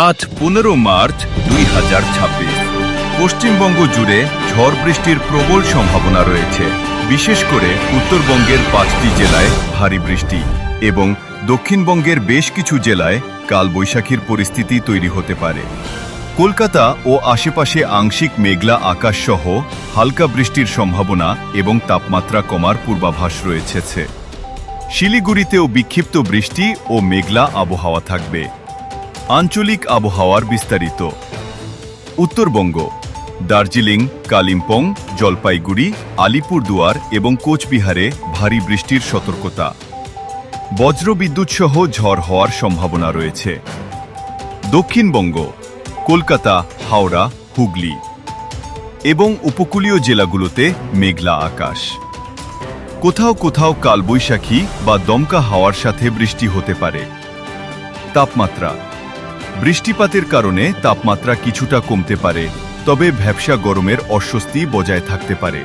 আজ 15 মার্চ 2026। পশ্চিমবঙ্গ জুড়ে ঝড় বৃষ্টির প্রবল সম্ভাবনা রয়েছে। বিশেষ করে উত্তরবঙ্গের 5টি জেলায় ভারী বৃষ্টি এবং দক্ষিণবঙ্গের বেশ কিছু জেলায় কালবৈশাখীর পরিস্থিতি তৈরি হতে পারে। কলকাতা ও আশেপাশে আংশিক মেঘলা আকাশ সহ হালকা বৃষ্টির সম্ভাবনা এবং তাপমাত্রা কমার পূর্বাভাস রয়েছে। শিলিগুড়িতেও বিক্ষিপ্ত বৃষ্টি ও মেঘলা আবহাওয়া থাকবে। আঞ্চলিক আবহাওয়ার বিস্তারিত। উত্তরবঙ্গ, দার্জিলিং, কালিম্পং, জলপাইগুড়ি, আলিপুরদুয়ার এবং কোচবিহারে ভারী বৃষ্টির সতর্কতা। বজ্রবিদ্যুৎ সহ ঝড় হওয়ার সম্ভাবনা রয়েছে। দক্ষিণবঙ্গ, কলকাতা, হাওড়া, হুগলি এবং উপকূলীয় জেলাগুলোতে মেঘলা আকাশ। কোথাও কোথাও কালবৈশাখী বা দমকা হাওয়ার সাথে বৃষ্টি হতে পারে। তাপমাত্রা। বৃষ্টিপাতের কারণে তাপমাত্রা কিছুটা কমতে পারে, তবে ভ্যাপসা গরমের অস্বস্তি বজায় থাকতে পারে।